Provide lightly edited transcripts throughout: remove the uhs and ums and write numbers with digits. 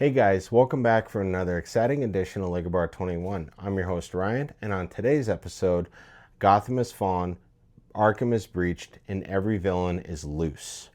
Hey guys, welcome back for another exciting edition of LEGO Bar 21. I'm your host Ryan, and on today's episode, Gotham has fallen, Arkham is breached, and every villain is loose.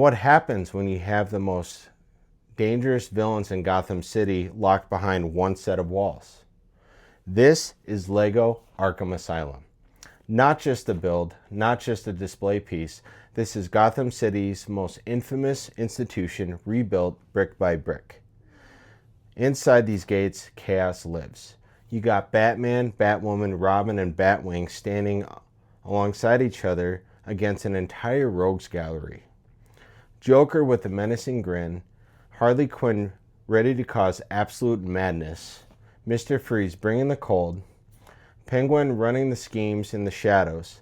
What happens when you have the most dangerous villains in Gotham City locked behind one set of walls? This is LEGO Arkham Asylum. Not just a build, not just a display piece. This is Gotham City's most infamous institution rebuilt brick by brick. Inside these gates, chaos lives. You got Batman, Batwoman, Robin, and Batwing standing alongside each other against an entire rogues gallery. Joker with a menacing grin, Harley Quinn ready to cause absolute madness, Mr. Freeze bringing the cold, Penguin running the schemes in the shadows,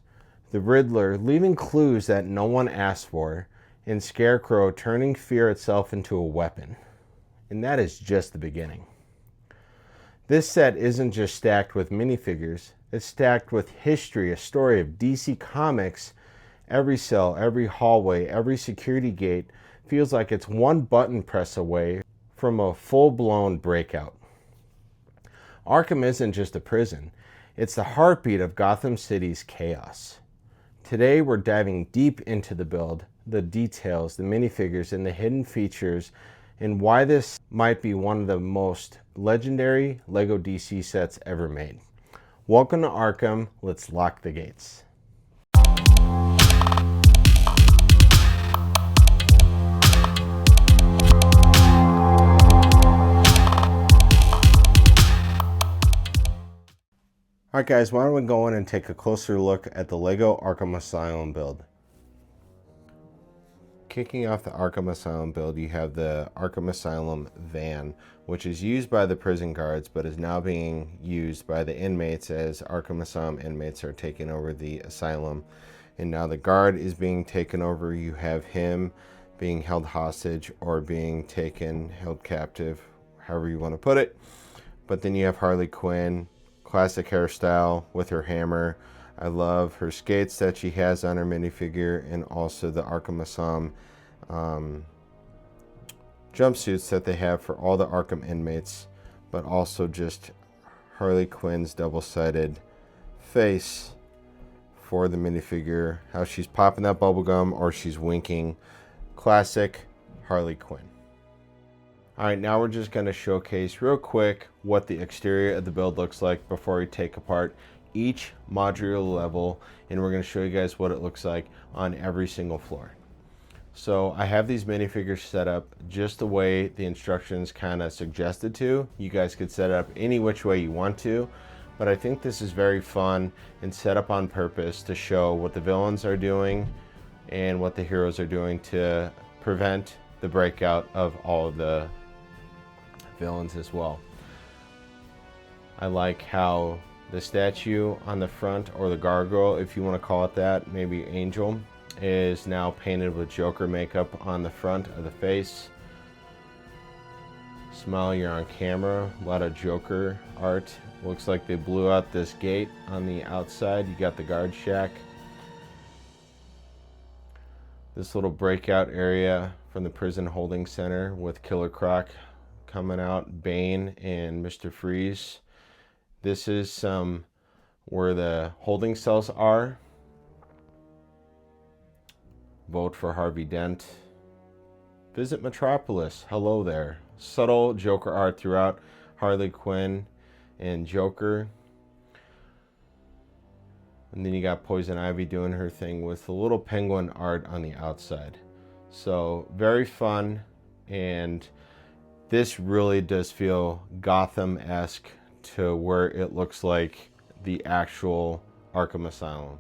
the Riddler leaving clues that no one asked for, and Scarecrow turning fear itself into a weapon. And that is just the beginning. This set isn't just stacked with minifigures, it's stacked with history, a story of DC Comics. Every cell, every hallway, every security gate feels like it's one button press away from a full-blown breakout. Arkham isn't just a prison, it's the heartbeat of Gotham City's chaos. Today we're diving deep into the build, the details, the minifigures, and the hidden features, and why this might be one of the most legendary LEGO DC sets ever made. Welcome to Arkham, let's lock the gates. Alright guys, why don't we go in and take a closer look at the LEGO Arkham Asylum build. Kicking off the Arkham Asylum build, you have the Arkham Asylum van, which is used by the prison guards, but is now being used by the inmates as Arkham Asylum inmates are taking over the asylum. And now the guard is being taken over. You have him being held hostage or being held captive, however you want to put it. But then you have Harley Quinn, classic hairstyle with her hammer. I love her skates that she has on her minifigure, and also the Arkham Asylum jumpsuits that they have for all the Arkham inmates, but also just Harley Quinn's double-sided face for the minifigure, how she's popping that bubble gum or she's winking. Classic Harley Quinn. Alright, now we're just going to showcase real quick what the exterior of the build looks like before we take apart each modular level, and we're going to show you guys what it looks like on every single floor. So I have these minifigures set up just the way the instructions kind of suggested to. You guys could set it up any which way you want to, but I think this is very fun and set up on purpose to show what the villains are doing and what the heroes are doing to prevent the breakout of all of the villains as well. I like how the statue on the front, or the gargoyle if you want to call it that, maybe angel, is now painted with Joker makeup on the front of the face. Smile, you're on camera. A lot of Joker art. Looks like they blew out this gate on the outside. You got the guard shack. This little breakout area from the prison holding center with Killer Croc coming out, Bane and Mr. Freeze. This is where the holding cells are. Vote for Harvey Dent. Visit Metropolis. Hello there. Subtle Joker art throughout. Harley Quinn and Joker. And then you got Poison Ivy doing her thing with the little penguin art on the outside. So very fun, and this really does feel Gotham-esque to where it looks like the actual Arkham Asylum.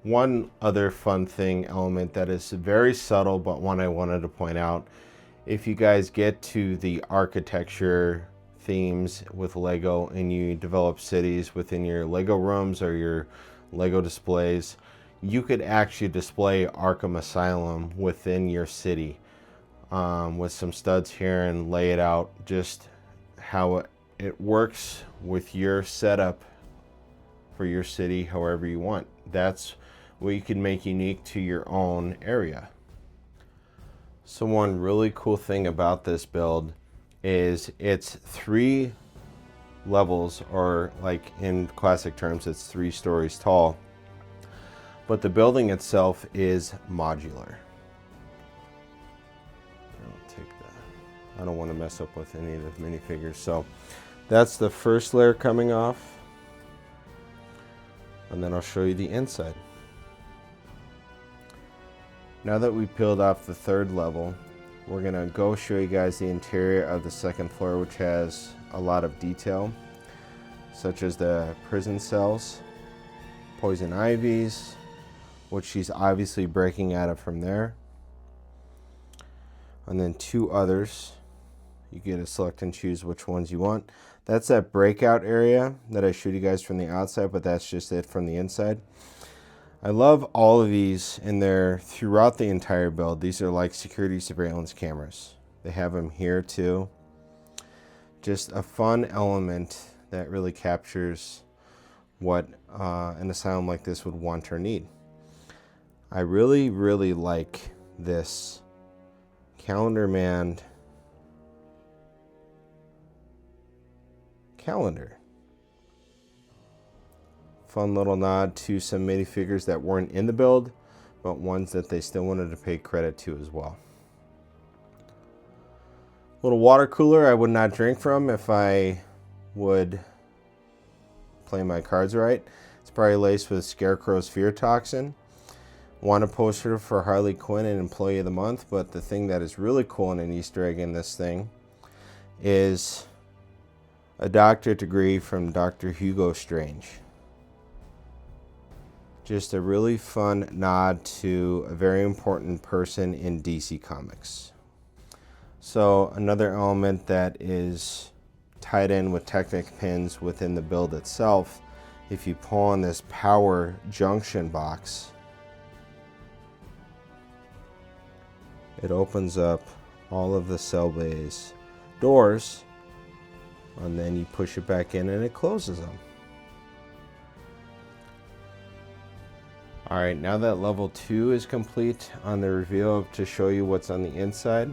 One other fun thing element that is very subtle, but one I wanted to point out, if you guys get to the architecture themes with Lego and you develop cities within your Lego rooms or your Lego displays, you could actually display Arkham Asylum within your city with some studs here and lay it out just how it works with your setup for your city however you want. That's what you can make unique to your own area. So one really cool thing about this build is it's 3 levels, or like in classic terms it's 3 stories tall, but the building itself is modular. I'll take that. I don't want to mess up with any of the minifigures. So that's the first layer coming off, and then I'll show you the inside. Now that we peeled off the 3rd level, we're gonna go show you guys the interior of the 2nd floor, which has a lot of detail, such as the prison cells, Poison Ivy's, which she's obviously breaking out of from there, and then 2 others. You get to select and choose which ones you want. That's that breakout area that I showed you guys from the outside, but that's just it from the inside. I love all of these in there throughout the entire build. These are like security surveillance cameras. They have them here too. Just a fun element that really captures what an asylum like this would want or need. I really, really like this Calendar Man calendar. Fun little nod to some minifigures that weren't in the build, but ones that they still wanted to pay credit to as well. Little water cooler I would not drink from if I would play my cards right. It's probably laced with Scarecrow's fear toxin. Want a poster for Harley Quinn and Employee of the Month, but the thing that is really cool and an Easter egg in this thing is a doctorate degree from Dr. Hugo Strange. Just a really fun nod to a very important person in DC Comics. So another element that is tied in with Technic pins within the build itself, if you pull on this power junction box, it opens up all of the cell bays doors, and then you push it back in and it closes them. Alright, now that level 2 is complete on the reveal to show you what's on the inside,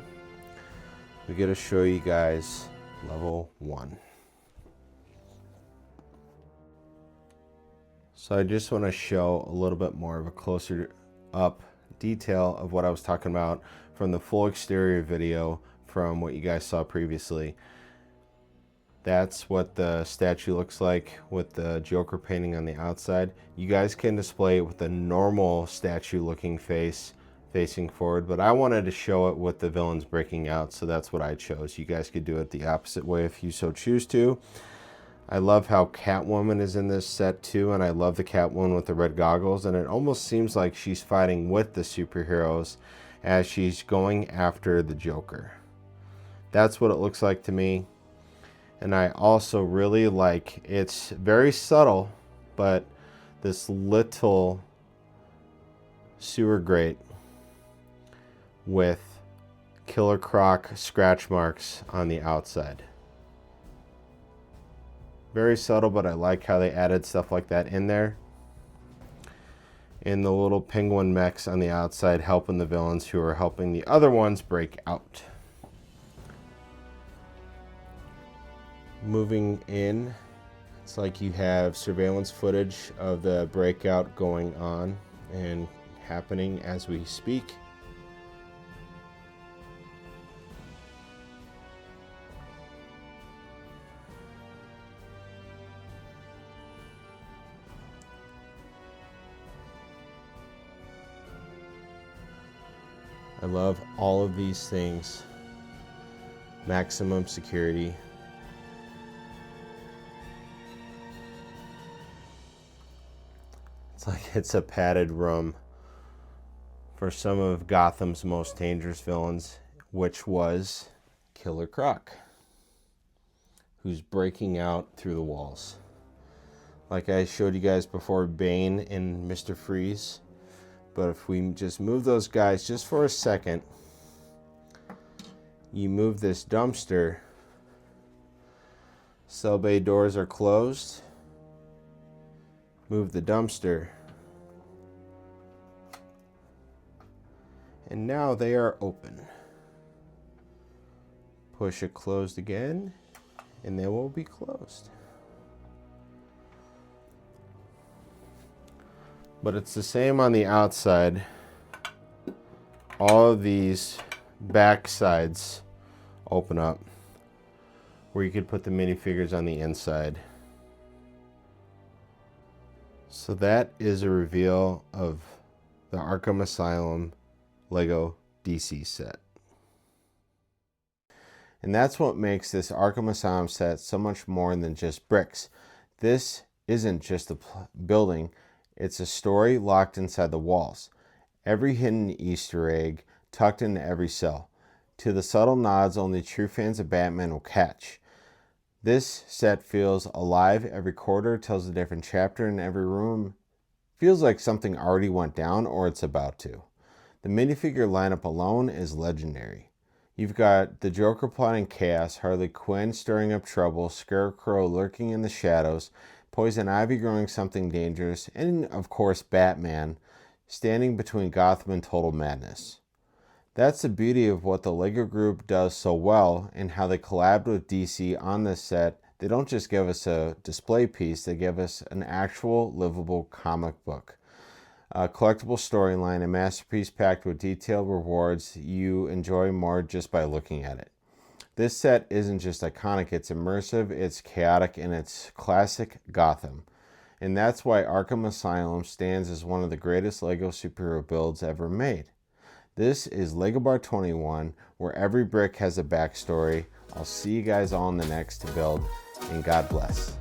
we get to show you guys level 1. So I just want to show a little bit more of a closer up detail of what I was talking about from the full exterior video from what you guys saw previously. That's what the statue looks like with the Joker painting on the outside. You guys can display it with a normal statue looking face facing forward, but I wanted to show it with the villains breaking out, so that's what I chose. You guys could do it the opposite way if you so choose to. I love how Catwoman is in this set too, and I love the Catwoman with the red goggles, and it almost seems like she's fighting with the superheroes as she's going after the Joker. That's what it looks like to me. And I also really like, it's very subtle, but this little sewer grate with Killer Croc scratch marks on the outside. Very subtle, but I like how they added stuff like that in there. And the little penguin mechs on the outside helping the villains who are helping the other ones break out. Moving in, it's like you have surveillance footage of the breakout going on and happening as we speak. I love all of these things. Maximum security. It's like it's a padded room for some of Gotham's most dangerous villains, which was Killer Croc, who's breaking out through the walls. Like I showed you guys before, Bane and Mr. Freeze. But if we just move those guys just for a second, you move this dumpster, cell bay doors are closed, move the dumpster, and now they are open. Push it closed again, and they will be closed. But it's the same on the outside. All of these back sides open up where you could put the minifigures on the inside. So that is a reveal of the Arkham Asylum Lego DC set. And that's what makes this Arkham Asylum set so much more than just bricks. This isn't just a building. It's a story locked inside the walls. Every hidden Easter egg tucked into every cell. To the subtle nods only true fans of Batman will catch. This set feels alive. Every quarter tells a different chapter, and every room feels like something already went down or it's about to. The minifigure lineup alone is legendary. You've got the Joker plotting chaos, Harley Quinn stirring up trouble, Scarecrow lurking in the shadows, Poison Ivy growing something dangerous, and of course Batman standing between Gotham and total madness. That's the beauty of what the LEGO Group does so well and how they collabed with DC on this set. They don't just give us a display piece, they give us an actual livable comic book. A collectible storyline, a masterpiece packed with detailed rewards you enjoy more just by looking at it. This set isn't just iconic, it's immersive, it's chaotic, and it's classic Gotham. And that's why Arkham Asylum stands as one of the greatest LEGO superhero builds ever made. This is LEGO Bar 21, where every brick has a backstory. I'll see you guys all in the next build, and God bless.